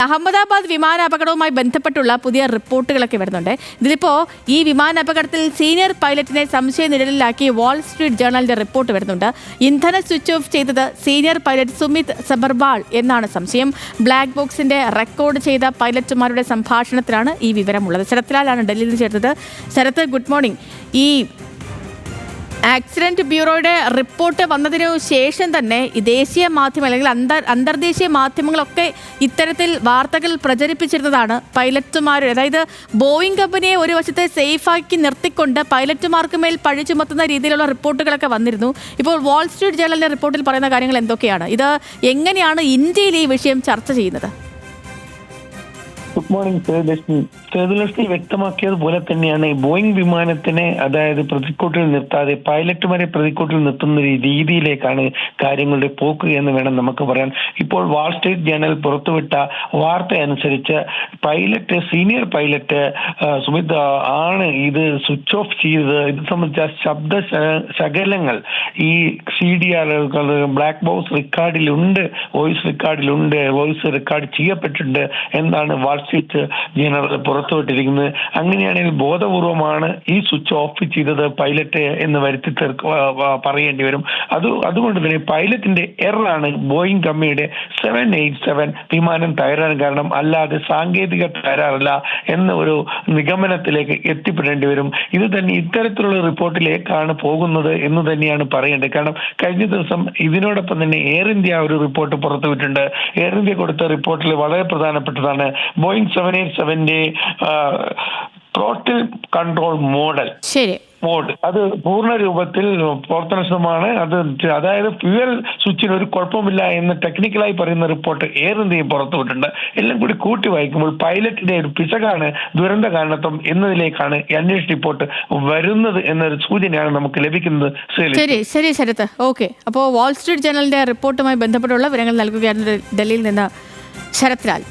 അഹമ്മദാബാദ് വിമാന അപകടവുമായി ബന്ധപ്പെട്ടുള്ള പുതിയ റിപ്പോർട്ടുകളൊക്കെ വരുന്നുണ്ട്. ഇതിലിപ്പോൾ ഈ വിമാന അപകടത്തിൽ സീനിയർ പൈലറ്റിനെ സംശയനിഴലിലാക്കി വാൾ സ്ട്രീറ്റ് ജേർണലിന്റെ റിപ്പോർട്ട് വരുന്നുണ്ട്. ഇന്ധന സ്വിച്ച് ഓഫ് ചെയ്തത് സീനിയർ പൈലറ്റ് സുമിത് സബർവാൾ എന്നാണ് സംശയം. ബ്ലാക്ക് ബോക്സിന്റെ റെക്കോർഡ് ചെയ്ത പൈലറ്റുമാരുടെ സംഭാഷണത്തിലാണ് ഈ വിവരമുള്ളത്. ശരത്ലാലാണ് ഡൽഹിയിൽ ചേർത്തത്. Sarath, good morning. ഈ ആക്സിഡന്റ് ബ്യൂറോയുടെ റിപ്പോർട്ട് വന്നതിനു ശേഷം തന്നെ ഈ ദേശീയ മാധ്യമം അല്ലെങ്കിൽ അന്തർദേശീയ മാധ്യമങ്ങളൊക്കെ ഇത്തരത്തിൽ വാർത്തകൾ പ്രചരിപ്പിച്ചിരുന്നതാണ്. പൈലറ്റുമാർ, അതായത് ബോയിങ് കമ്പനിയെ ഒരു വശത്തെ സേഫാക്കി നിർത്തിക്കൊണ്ട് പൈലറ്റുമാർക്ക് മേൽ പഴി ചുമത്തുന്ന രീതിയിലുള്ള റിപ്പോർട്ടുകളൊക്കെ വന്നിരുന്നു. ഇപ്പോൾ വാൾ സ്ട്രീറ്റ് ജേർണലിന്റെ റിപ്പോർട്ടിൽ പറയുന്ന കാര്യങ്ങൾ എന്തൊക്കെയാണ്? ഇത് എങ്ങനെയാണ് ഇന്ത്യയിൽ ഈ വിഷയം ചർച്ച ചെയ്യുന്നത്? ഗുഡ് മോർണിംഗ് സേതുലക്ഷ്മി വ്യക്തമാക്കിയതുപോലെ തന്നെയാണ് ബോയിങ് വിമാനത്തിനെ, അതായത് പ്രതിക്കൂട്ടിൽ നിർത്താതെ പൈലറ്റുമാരെ പ്രതിക്കൂട്ടിൽ നിർത്തുന്ന രീതിയിലേക്കാണ് കാര്യങ്ങളുടെ പോക്ക് എന്ന് വേണം നമുക്ക് പറയാൻ. ഇപ്പോൾ വാൾ സ്ട്രീറ്റ് ജേർണൽ പുറത്തുവിട്ട വാർത്ത അനുസരിച്ച് സീനിയർ പൈലറ്റ് സുമിത് ആണ് ഇത് സ്വിച്ച് ഓഫ് ചെയ്തത്. ഇത് സംബന്ധിച്ച ശബ്ദ ശകലങ്ങൾ ഈ CDR ബ്ലാക്ക് ബോക്സ് റെക്കോർഡിലുണ്ട്, വോയിസ് റെക്കോർഡ് ചെയ്യപ്പെട്ടിട്ടുണ്ട് എന്നാണ് വാൾ സ്ട്രീറ്റ് ജേർണൽ പുറത്തുവിട്ടിരിക്കുന്നത്. അങ്ങനെയാണെങ്കിൽ ബോധപൂർവമാണ് ഈ സ്വിച്ച് ഓഫ് ചെയ്തത് പൈലറ്റ് എന്ന് വരുത്തി പറയേണ്ടി വരും. അതുകൊണ്ട് തന്നെ പൈലറ്റിന്റെ എററാണ് ബോയിങ് കമ്പനിയുടെ 787 വിമാനം തകരാൻ കാരണം, അല്ലാതെ സാങ്കേതിക തകരാറല്ല എന്ന ഒരു നിഗമനത്തിലേക്ക് എത്തിപ്പെടേണ്ടി വരും. ഇത്തരത്തിലുള്ള റിപ്പോർട്ടിലേക്കാണ് പോകുന്നത് എന്ന് തന്നെയാണ് പറയേണ്ടത്. കാരണം കഴിഞ്ഞ ദിവസം ഇതിനോടൊപ്പം തന്നെ എയർ ഇന്ത്യ ഒരു റിപ്പോർട്ട് പുറത്തുവിട്ടിട്ടുണ്ട്. എയർ ഇന്ത്യ കൊടുത്ത റിപ്പോർട്ടിൽ വളരെ പ്രധാനപ്പെട്ടതാണ് ബോയിങ് 787 ത്രോട്ടിൽ കൺട്രോൾ മോഡ് അത് പൂർണ്ണ രൂപത്തിൽ പ്രവർത്തനക്ഷമമാണ്. അതായത് ഫ്യൂവൽ സ്വിച്ചിന് ഒരു കുഴപ്പമില്ല എന്ന് ടെക്നിക്കലായി പറയുന്ന റിപ്പോർട്ട് എയർ ഇന്ത്യയും പുറത്തുവിട്ടുണ്ട്. എല്ലാം കൂടി കൂട്ടി വായിക്കുമ്പോൾ പൈലറ്റിന്റെ ഒരു പിശകാണ് ദുരന്ത കാരണത്വം എന്നതിലേക്കാണ് അന്വേഷണ റിപ്പോർട്ട് വരുന്നത് എന്നൊരു സൂചനയാണ് നമുക്ക് ലഭിക്കുന്നത്. ശരി ശരത്ത്, ഓക്കെ. അപ്പോൾ വാൾ സ്ട്രീറ്റ് ജേർണലിന്റെ റിപ്പോർട്ടുമായി ബന്ധപ്പെട്ടുള്ള വിവരങ്ങൾ നൽകുകയാണ് ഡൽഹിയിൽ നിന്ന് ശരത് ലാൽ.